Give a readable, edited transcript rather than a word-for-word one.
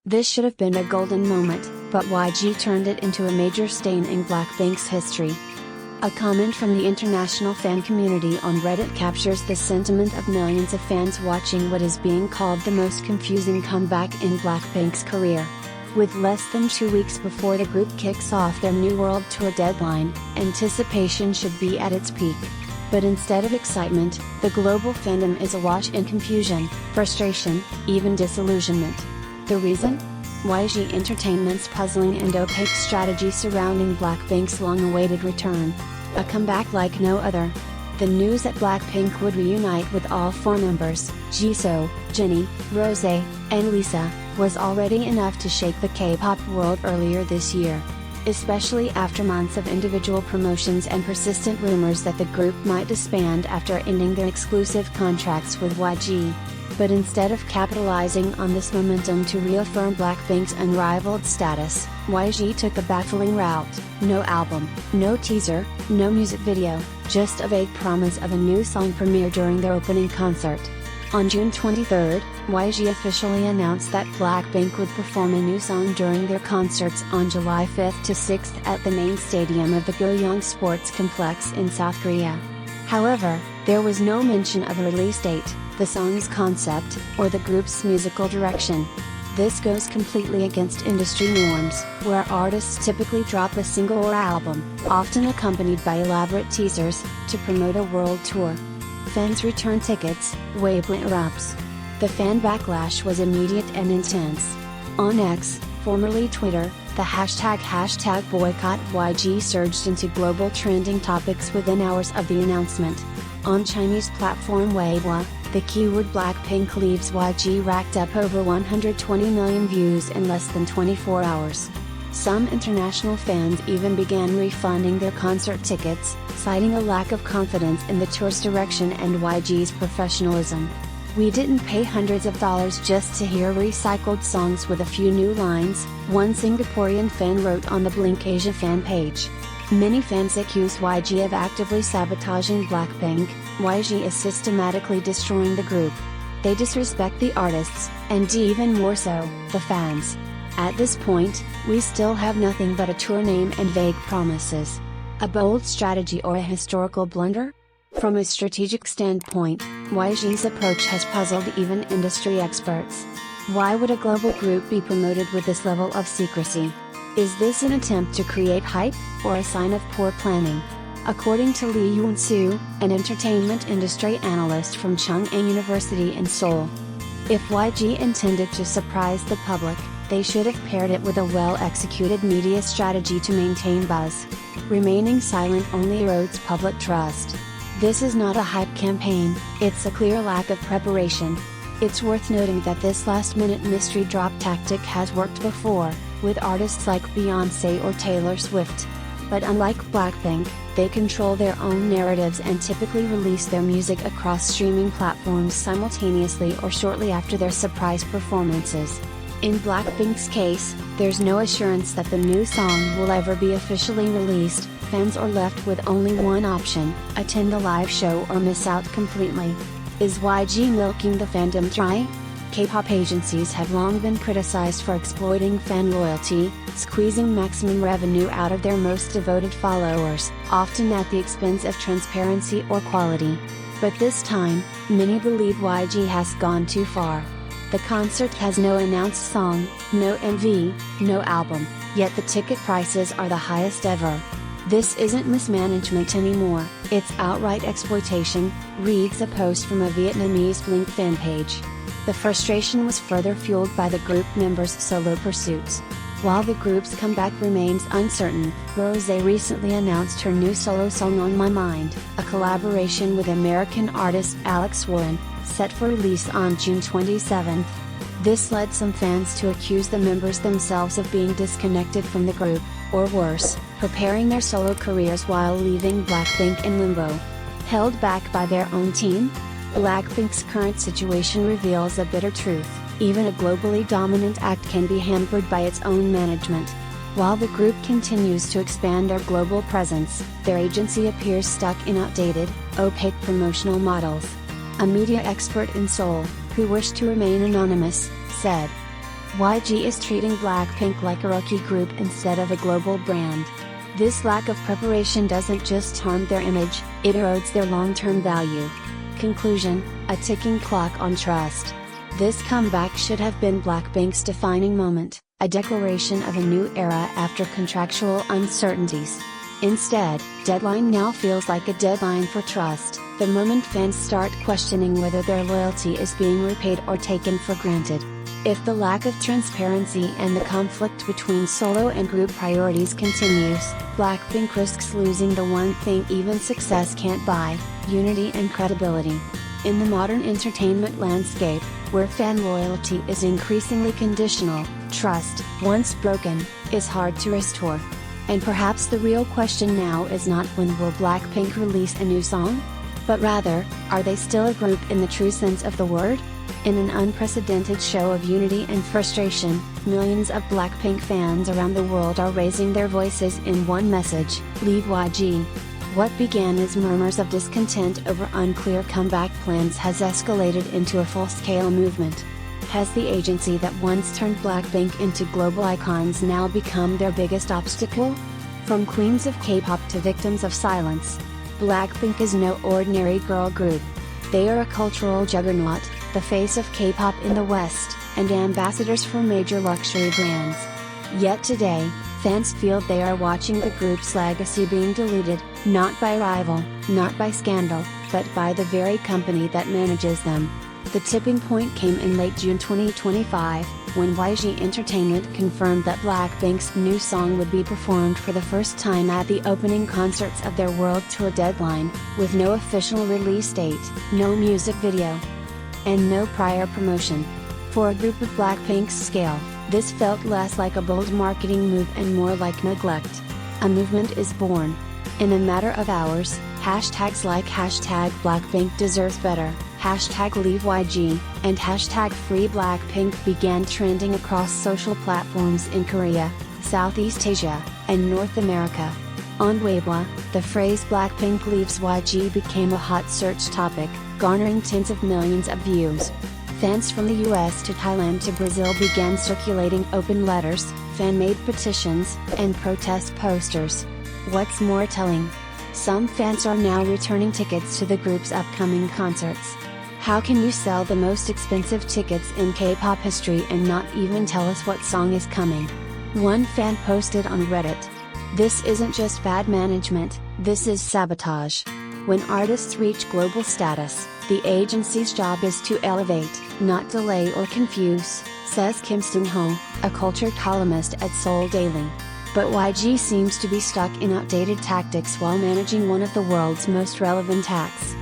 This should have been a golden moment, but YG turned it into a major stain in Blackpink's history. A comment from the international fan community on Reddit captures the sentiment of millions of fans watching what is being called the most confusing comeback in Blackpink's career. With less than 2 weeks before the group kicks off their new world tour deadline, anticipation should be at its peak. But instead of excitement, the global fandom is awash in confusion, frustration, even disillusionment. The reason? YG Entertainment's puzzling and opaque strategy surrounding Blackpink's long-awaited return. A comeback like no other. The news that Blackpink would reunite with all 4 members, Jisoo, Jennie, Rose, and Lisa, was already enough to shake the K-pop world earlier this year. Especially after months of individual promotions and persistent rumors that the group might disband after ending their exclusive contracts with YG. But instead of capitalizing on this momentum to reaffirm Blackpink's unrivaled status, YG took a baffling route: no album, no teaser, no music video, just a vague promise of a new song premiere during their opening concert. On June 23, YG officially announced that Blackpink would perform a new song during their concerts on July 5 to 6 at the main stadium of the Goyong Sports Complex in South Korea. However, there was no mention of a release date, the song's concept, or the group's musical direction. This goes completely against industry norms, where artists typically drop a single or album, often accompanied by elaborate teasers, to promote a world tour. Fans return tickets, Weibo erupts. The fan backlash was immediate and intense. On X, formerly Twitter, the hashtag boycott YG surged into global trending topics within hours of the announcement. On Chinese platform Weibo, the keyword Blackpink leaves YG racked up over 120 million views in less than 24 hours. Some international fans even began refunding their concert tickets, citing a lack of confidence in the tour's direction and YG's professionalism. "We didn't pay hundreds of dollars just to hear recycled songs with a few new lines," one Singaporean fan wrote on the Blink Asia fan page. Many fans accuse YG of actively sabotaging Blackpink. YG is systematically destroying the group. They disrespect the artists, and even more so, the fans. At this point, we still have nothing but a tour name and vague promises. A bold strategy or a historical blunder? From a strategic standpoint, YG's approach has puzzled even industry experts. Why would a global group be promoted with this level of secrecy? Is this an attempt to create hype, or a sign of poor planning? According to Lee Yoon-soo, an entertainment industry analyst from Chung-Ang University in Seoul, if YG intended to surprise the public, they should have paired it with a well-executed media strategy to maintain buzz. Remaining silent only erodes public trust. This is not a hype campaign, it's a clear lack of preparation. It's worth noting that this last-minute mystery drop tactic has worked before, with artists like Beyoncé or Taylor Swift. But unlike Blackpink, they control their own narratives and typically release their music across streaming platforms simultaneously or shortly after their surprise performances. In Blackpink's case, there's no assurance that the new song will ever be officially released. Fans are left with only one option: attend the live show or miss out completely. Is YG milking the fandom dry? K-pop agencies have long been criticized for exploiting fan loyalty, squeezing maximum revenue out of their most devoted followers, often at the expense of transparency or quality. But this time, many believe YG has gone too far. The concert has no announced song, no MV, no album, yet the ticket prices are the highest ever. "This isn't mismanagement anymore, it's outright exploitation," reads a post from a Vietnamese Blink fan page. The frustration was further fueled by the group members' solo pursuits. While the group's comeback remains uncertain, Rose recently announced her new solo song On My Mind, a collaboration with American artist Alex Warren, set for release on June 27. This led some fans to accuse the members themselves of being disconnected from the group, or worse, preparing their solo careers while leaving Blackpink in limbo. Held back by their own team? Blackpink's current situation reveals a bitter truth: even a globally dominant act can be hampered by its own management. While the group continues to expand their global presence, their agency appears stuck in outdated, opaque promotional models. A media expert in Seoul, who wished to remain anonymous, said, YG is treating Blackpink like a rookie group instead of a global brand. This lack of preparation doesn't just harm their image, it erodes their long-term value. Conclusion: a ticking clock on trust. This comeback should have been Blackpink's defining moment, a declaration of a new era after contractual uncertainties. Instead, Deadline now feels like a deadline for trust, the moment fans start questioning whether their loyalty is being repaid or taken for granted. If the lack of transparency and the conflict between solo and group priorities continues, Blackpink risks losing the one thing even success can't buy: unity and credibility. In the modern entertainment landscape, where fan loyalty is increasingly conditional, trust, once broken, is hard to restore. And perhaps the real question now is not when will Blackpink release a new song? But rather, are they still a group in the true sense of the word? In an unprecedented show of unity and frustration, millions of Blackpink fans around the world are raising their voices in one message: leave YG. What began as murmurs of discontent over unclear comeback plans has escalated into a full-scale movement. Has the agency that once turned Blackpink into global icons now become their biggest obstacle? From queens of K-pop to victims of silence, Blackpink is no ordinary girl group. They are a cultural juggernaut, the face of K-pop in the West, and ambassadors for major luxury brands. Yet today, fans feel they are watching the group's legacy being diluted, not by rival, not by scandal, but by the very company that manages them. The tipping point came in late June 2025, when YG Entertainment confirmed that Blackpink's new song would be performed for the first time at the opening concerts of their world tour Deadline, with no official release date, no music video, and no prior promotion. For a group of Blackpink's scale, this felt less like a bold marketing move and more like neglect. A movement is born. In a matter of hours, hashtags like #BlackpinkDeservesBetter, #LeaveYG, and #FreeBlackpink began trending across social platforms in Korea, Southeast Asia, and North America. On Weibo, the phrase Blackpink leaves YG became a hot search topic, garnering tens of millions of views. Fans from the US to Thailand to Brazil began circulating open letters, fan-made petitions, and protest posters. What's more telling? Some fans are now returning tickets to the group's upcoming concerts. How can you sell the most expensive tickets in K-pop history and not even tell us what song is coming? One fan posted on Reddit, "This isn't just bad management, this is sabotage." When artists reach global status, the agency's job is to elevate, not delay or confuse, says Kim Sung-ho, a culture columnist at Seoul Daily. But YG seems to be stuck in outdated tactics while managing one of the world's most relevant acts.